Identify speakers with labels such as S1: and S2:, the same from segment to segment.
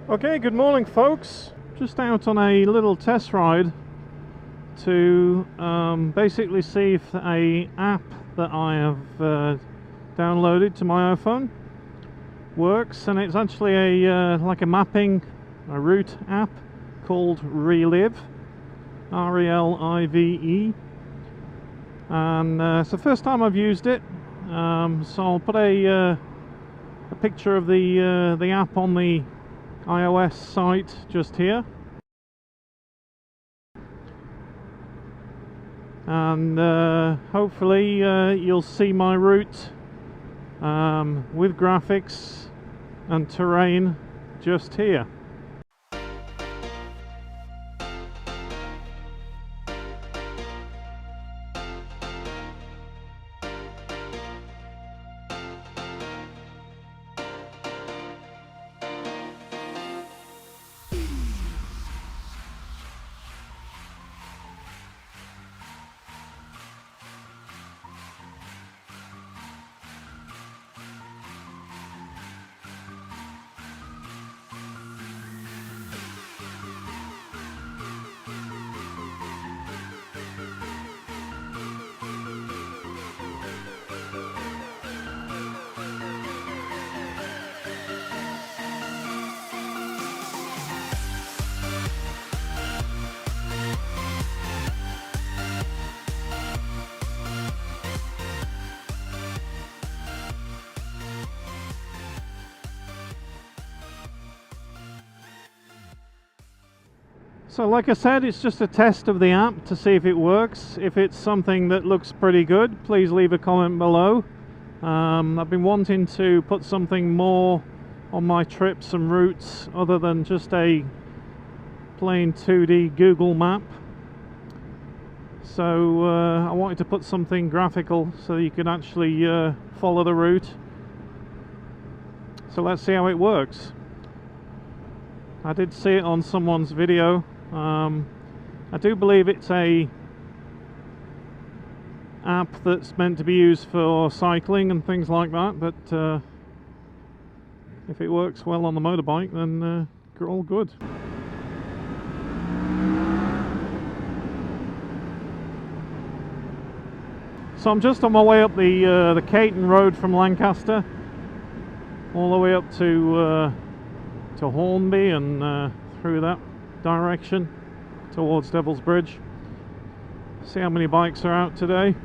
S1: Okay, good morning folks. Just out on a little test ride to basically see if a app that I have downloaded to my iPhone works, and it's actually a like a route app called Relive, R-E-L-I-V-E, and it's the first time I've used it, so I'll put a picture of the app on the iOS site just here, and hopefully you'll see my route with graphics and terrain just here. So like I said, it's just a test of the app to see if it works. If it's something that looks pretty good, please leave a comment below. I've been wanting to put something more on my trips and routes other than just a plain 2D Google map. So I wanted to put something graphical so you can actually follow the route. So let's see how it works. I did see it on someone's video. I do believe it's a app that's meant to be used for cycling and things like that, but if it works well on the motorbike, then we're all good. So I'm just on my way up the Caton Road from Lancaster, all the way up to Hornby and through that direction towards Devil's Bridge. See how many bikes are out today.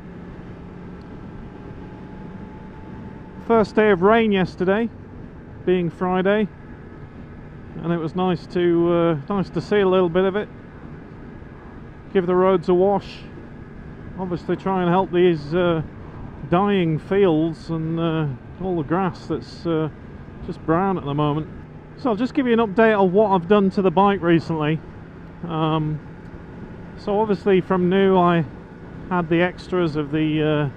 S1: First day of rain yesterday, being Friday, and it was nice to see a little bit of it. Give the roads a wash. Obviously try and help these dying fields and all the grass that's just brown at the moment. So I'll just give you an update on what I've done to the bike recently. So obviously from new I had the extras of the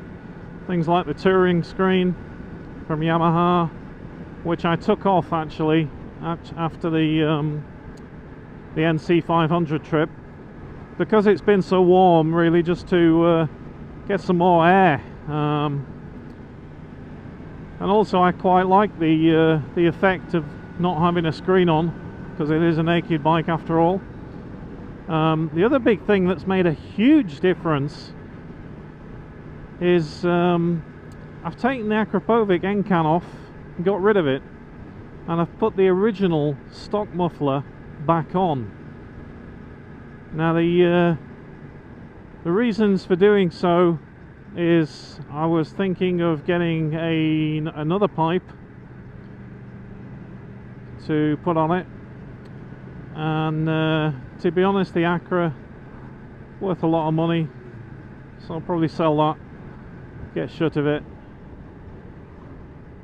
S1: things like the touring screen from Yamaha, which I took off actually after the NC500 trip, because it's been so warm, really, just to get some more air. And also I quite like the effect of not having a screen on, because it is a naked bike after all. The other big thing that's made a huge difference is I've taken the Akrapovic end can off and got rid of it, and I've put the original stock muffler back on. Now the reasons for doing so is I was thinking of getting another pipe to put on it, and to be honest, the Acra worth a lot of money, so I'll probably sell that, get shut of it.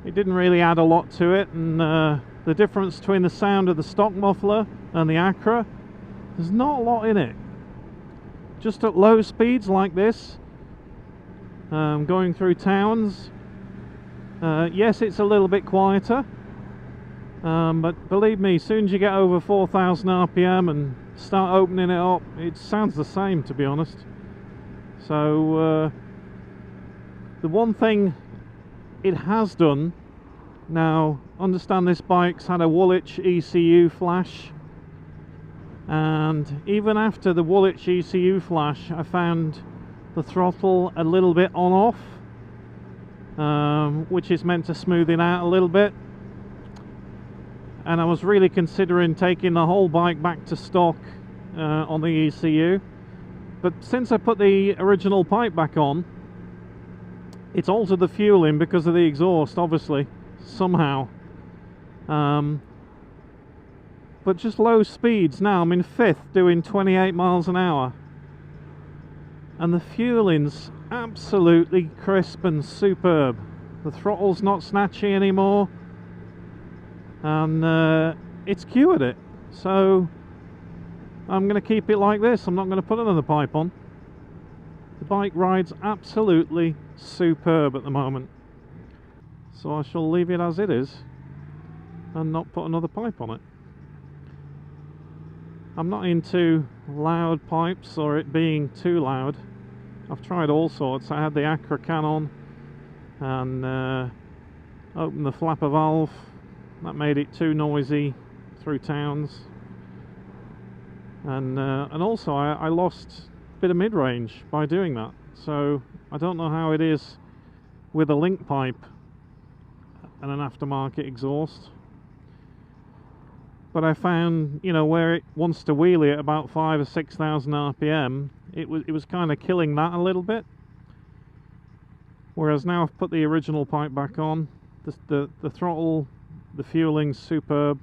S1: It didn't really add a lot to it, and the difference between the sound of the stock muffler and the Acra, there's not a lot in it. Just at low speeds like this, going through towns, yes, it's a little bit quieter. But believe me, as soon as you get over 4,000 RPM and start opening it up, it sounds the same, to be honest. So the one thing it has done now, understand this bike's had a Woolwich ECU flash, and even after the Woolwich ECU flash I found the throttle a little bit on off, which is meant to smooth it out a little bit, and I was really considering taking the whole bike back to stock on the ECU, but since I put the original pipe back on, it's altered the fueling because of the exhaust, obviously, somehow. But just low speeds now, I'm in 5th doing 28 miles an hour, and the fueling's absolutely crisp and superb. The throttle's not snatchy anymore, and it's cured it. So I'm going to keep it like this. I'm not going to put another pipe on. The bike rides absolutely superb at the moment, so I shall leave it as it is and not put another pipe on it. I'm not into loud pipes or it being too loud. I've tried all sorts. I had the Acra can on and opened the flapper valve. That made it too noisy through towns, and also I lost a bit of mid-range by doing that. So I don't know how it is with a link pipe and an aftermarket exhaust, but I found, you know, where it wants to wheelie at about 5,000 or 6,000 RPM, it was kind of killing that a little bit. Whereas now I've put the original pipe back on, the throttle, the fueling's superb,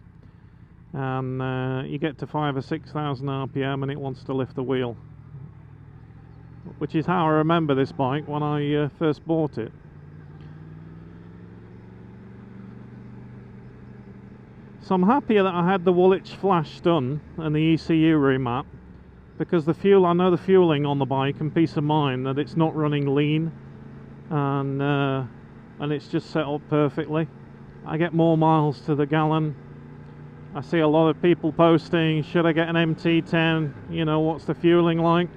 S1: and you get to 5,000 or 6,000 RPM and it wants to lift the wheel, which is how I remember this bike when I first bought it. So I'm happy that I had the Woolwich flash done and the ECU remap, because the fuel, I know the fueling on the bike, and peace of mind that it's not running lean, and it's just set up perfectly. I get more miles to the gallon. I see a lot of people posting, should I get an MT10, you know, what's the fueling like?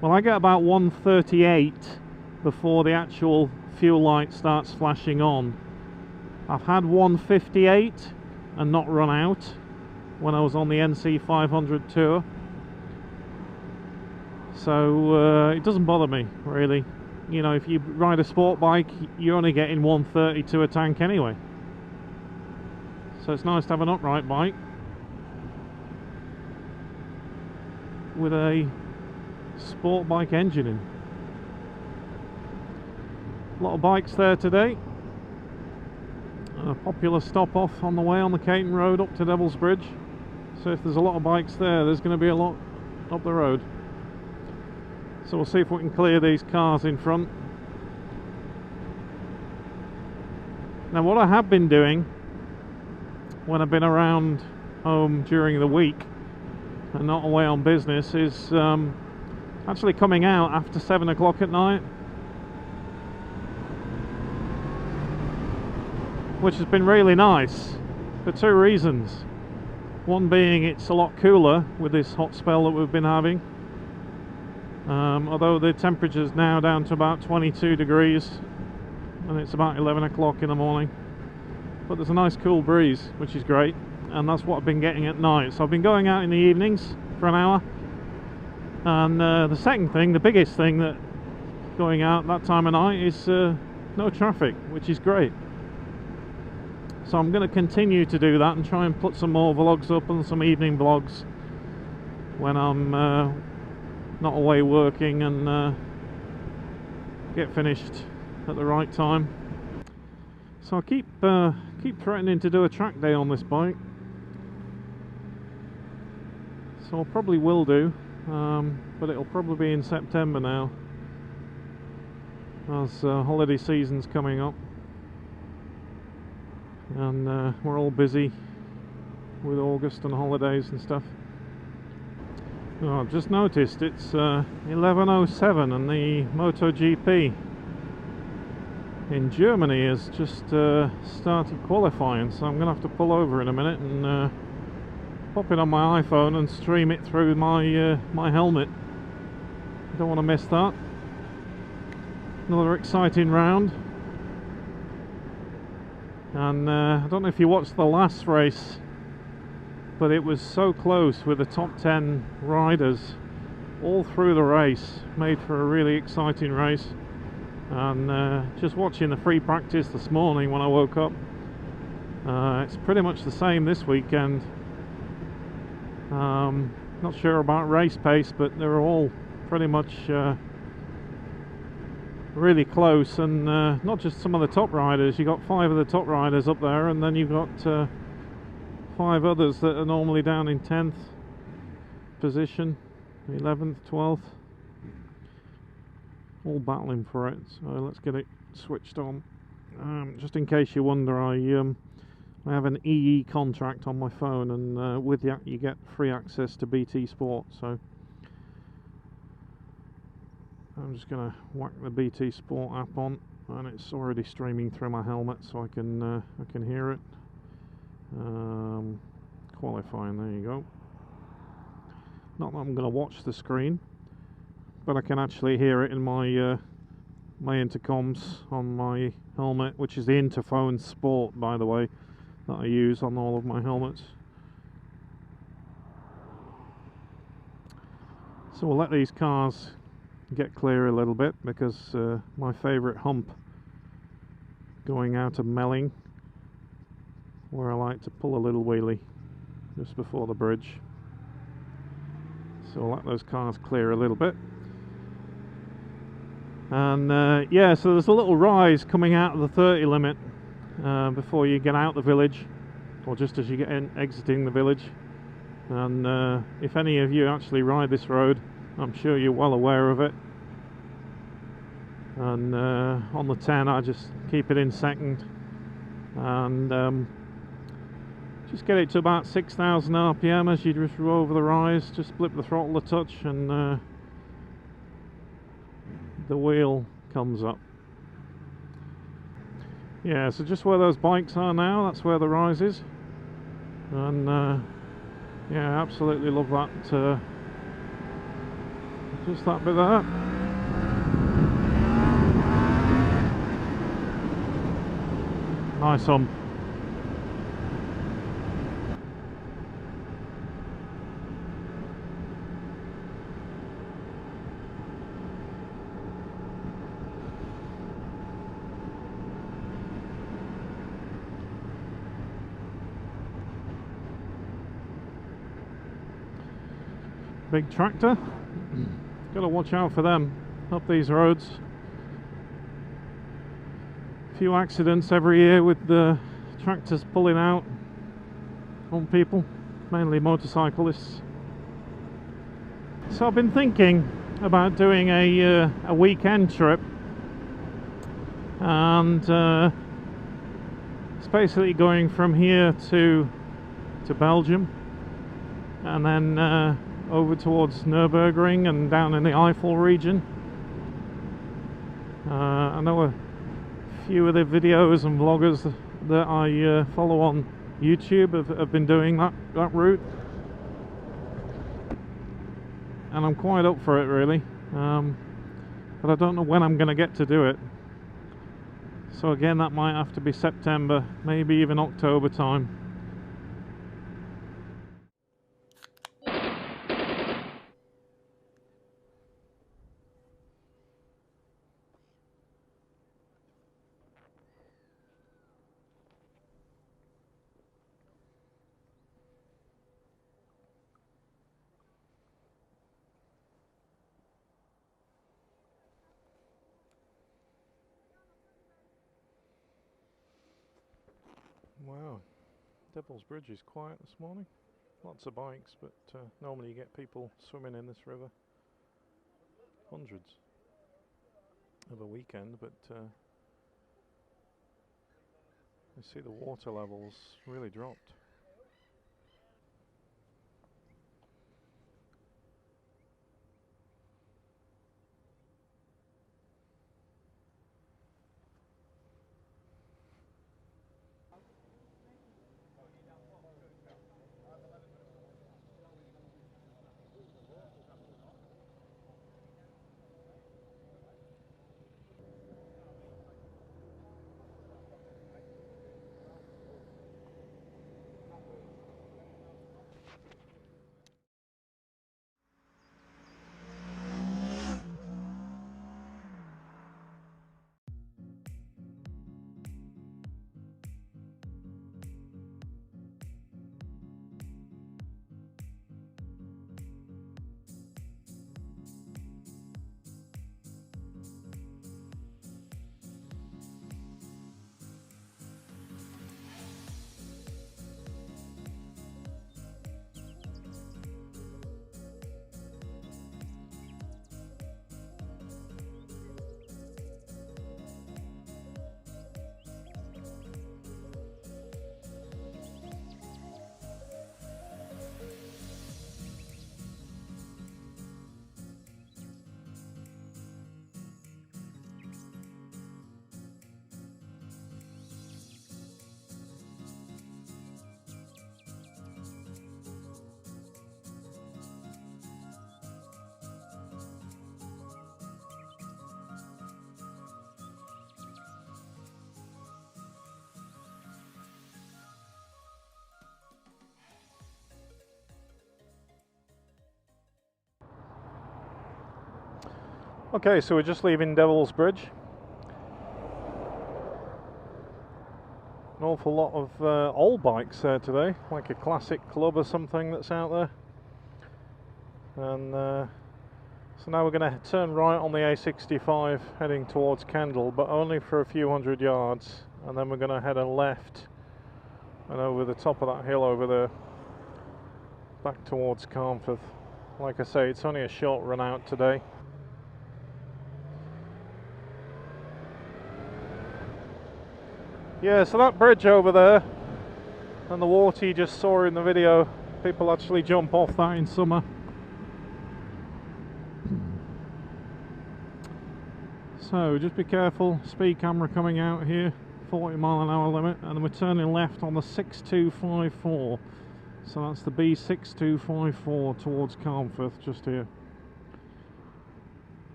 S1: Well, I get about 138 before the actual fuel light starts flashing on. I've had 158 and not run out when I was on the NC 500 tour, so it doesn't bother me really. You know, if you ride a sport bike, you're only getting 130 to a tank anyway, so it's nice to have an upright bike with a sport bike engine in. A lot of bikes there today. A popular stop off on the way on the Caton Road up to Devil's Bridge, so if there's a lot of bikes there, there's going to be a lot up the road. So we'll see if we can clear these cars in front. Now, what I have been doing when I've been around home during the week and not away on business is actually coming out after 7 o'clock at night, which has been really nice for two reasons. One being it's a lot cooler with this hot spell that we've been having, although the temperature's now down to about 22 degrees and it's about 11 o'clock in the morning, but there's a nice cool breeze, which is great, and that's what I've been getting at night. So I've been going out in the evenings for an hour, and the second thing, the biggest thing that going out that time of night is no traffic, which is great. So I'm going to continue to do that and try and put some more vlogs up and some evening vlogs when I'm not away working, and get finished at the right time. So I keep threatening to do a track day on this bike, so I probably will do, but it'll probably be in September now, as holiday season's coming up. And we're all busy with August and holidays and stuff. Oh, I've just noticed it's 11:07 and the MotoGP in Germany has just started qualifying, so I'm going to have to pull over in a minute and pop it on my iPhone and stream it through my my helmet. Don't want to miss that. Another exciting round. And I don't know if you watched the last race, but it was so close with the top 10 riders all through the race. Made for a really exciting race. And just watching the free practice this morning when I woke up, it's pretty much the same this weekend. Not sure about race pace, but they're all pretty much really close, and not just some of the top riders. You've got 5 of the top riders up there, and then you've got 5 others that are normally down in 10th position, 11th, 12th, all battling for it. So let's get it switched on. Just in case you wonder, I have an EE contract on my phone, and with that you get free access to BT Sport. So I'm just going to whack the BT Sport app on, and it's already streaming through my helmet, so I can hear it. Qualifying, there you go. Not that I'm going to watch the screen, but I can actually hear it in my my intercoms on my helmet, which is the Interphone Sport, by the way, that I use on all of my helmets. So we'll let these cars get clear a little bit, because my favourite hump going out of Melling, where I like to pull a little wheelie just before the bridge. So we'll let those cars clear a little bit. And yeah, so there's a little rise coming out of the 30 limit before you get out the village, or just as you get exiting the village. And if any of you actually ride this road, I'm sure you're well aware of it. And on the 10 I just keep it in second, and just get it to about 6,000 RPM as you just roll over the rise. Just flip the throttle a touch, and the wheel comes up. Yeah, so just where those bikes are now, that's where the rise is. And yeah, absolutely love that, just that bit there. Nice hump. Big tractor. Got to watch out for them up these roads. A few accidents every year with the tractors pulling out on people, mainly motorcyclists. So I've been thinking about doing a weekend trip, and it's basically going from here to Belgium, and then over towards Nürburgring and down in the Eifel region. I know a few of the videos and vloggers that I follow on YouTube have been doing that route, and I'm quite up for it really, but I don't know when I'm going to get to do it. So again, that might have to be September, maybe even October time. Wow, Devil's Bridge is quiet this morning. Lots of bikes, but normally you get people swimming in this river. Hundreds of a weekend, but you see the water levels really dropped. Okay, so we're just leaving Devil's Bridge. An awful lot of old bikes there today, like a classic club or something that's out there. And so now we're going to turn right on the A65 heading towards Kendal, but only for a few hundred yards, and then we're going to head a left and over the top of that hill over there back towards Carnforth. Like I say, it's only a short run out today. Yeah, so that bridge over there and the water you just saw in the video, people actually jump off that in summer. So just be careful, speed camera coming out here, 40 mph limit, and then we're turning left on the 6254. So that's the B6254 towards Carnforth, just here.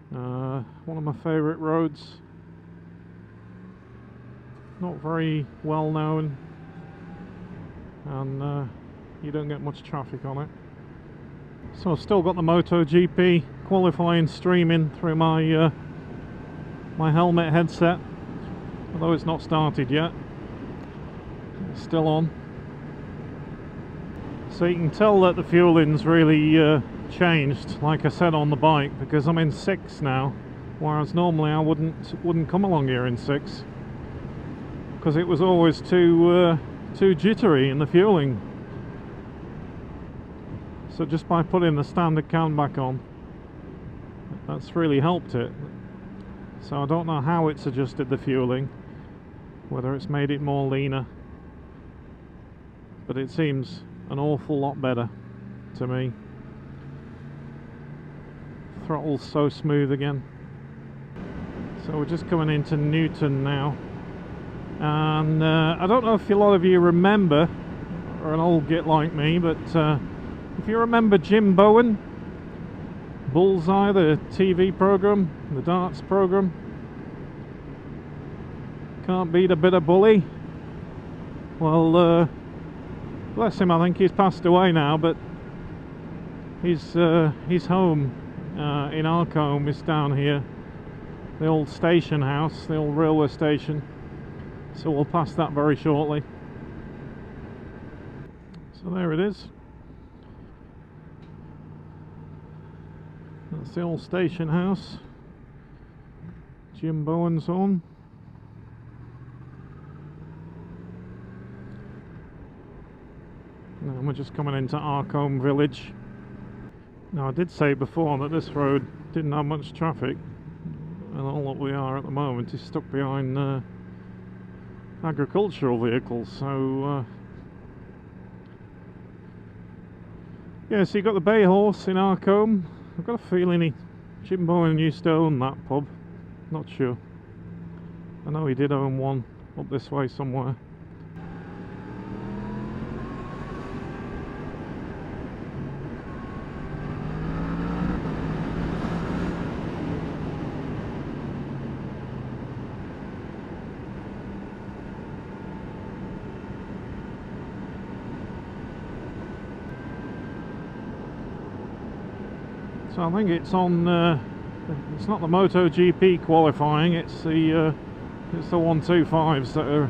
S1: One of my favourite roads. Not very well known, and you don't get much traffic on it. So I've still got the MotoGP qualifying streaming through my my helmet headset, although it's not started yet. It's still on. So you can tell that the fueling's really changed, like I said, on the bike, because I'm in 6 now, whereas normally I wouldn't come along here in 6. Because it was always too jittery in the fueling. So just by putting the standard can back on, that's really helped it. So I don't know how it's adjusted the fueling, whether it's made it more leaner, but it seems an awful lot better to me. Throttle's so smooth again. So we're just coming into Newton now. And I don't know if a lot of you remember, or an old git like me, but if you remember Jim Bowen, Bullseye, the TV program, the darts program, can't beat a bit of bully. Well, bless him, I think he's passed away now, but his home in Arcombe is down here, the old station house, the old railway station. So we'll pass that very shortly. So there it is. That's the old station house. Jim Bowen's home. And we're just coming into Arcombe village. Now I did say before that this road didn't have much traffic, and all that we are at the moment is stuck behind agricultural vehicles. So yeah, so you've got the Bay Horse in Arcombe. I've got a feeling Jim Bowen used to own that pub, not sure. I know he did own one up this way somewhere. So I think it's on. It's not the MotoGP qualifying. It's the 125s that are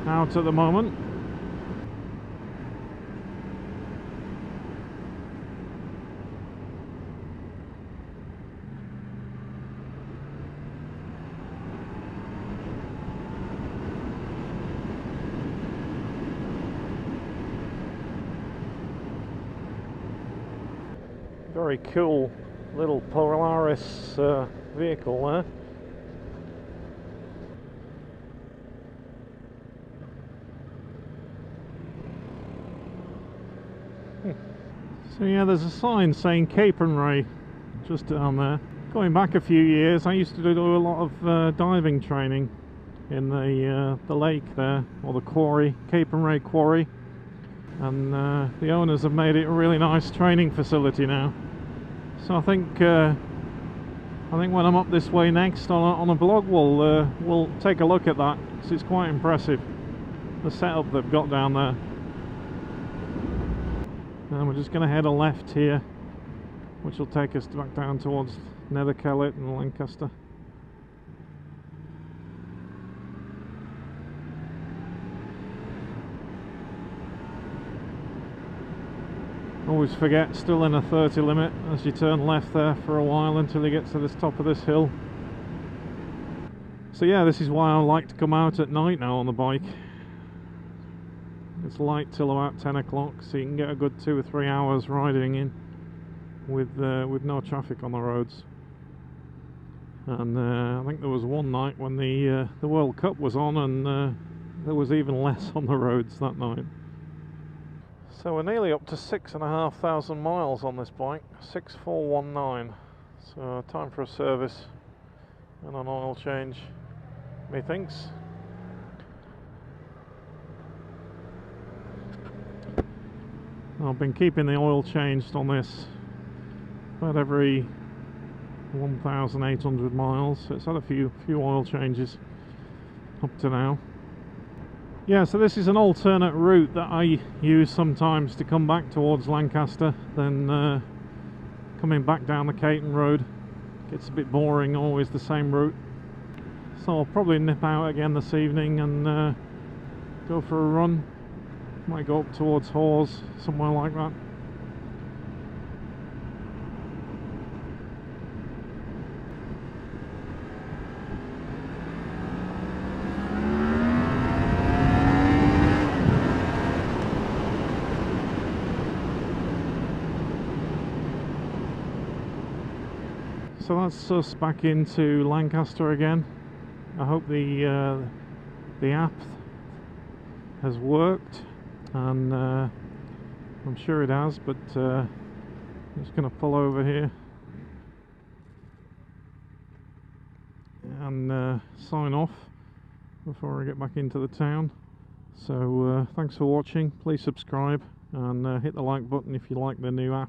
S1: out at the moment. Very cool little Polaris vehicle there. So yeah, there's a sign saying Capernwray just down there. Going back a few years, I used to do a lot of diving training in the lake there, or the quarry, Capernwray Quarry, and the owners have made it a really nice training facility now. So I think when I'm up this way next on a vlog, we'll take a look at that, because it's quite impressive, the setup they've got down there. And we're just going to head a left here, which will take us back down towards Netherkellet and Lancaster. Always forget, still in a 30 limit as you turn left there for a while until you get to this top of this hill. So yeah, this is why I like to come out at night now on the bike. It's light till about 10 o'clock, so you can get a good 2 or 3 hours riding in with no traffic on the roads. And I think there was one night when the World Cup was on, and there was even less on the roads that night. So we're nearly up to 6,500 miles on this bike, 6,419. So time for a service and an oil change, methinks. I've been keeping the oil changed on this about every 1,800 miles, so it's had a few oil changes up to now. Yeah, so this is an alternate route that I use sometimes to come back towards Lancaster, then coming back down the Caton Road. Gets a bit boring, always the same route. So I'll probably nip out again this evening and go for a run. Might go up towards Hawes, somewhere like that. So that's us back into Lancaster again. I hope the app has worked, and I'm sure it has, but I'm just going to pull over here and sign off before I get back into the town. So thanks for watching, please subscribe and hit the like button if you like the new app.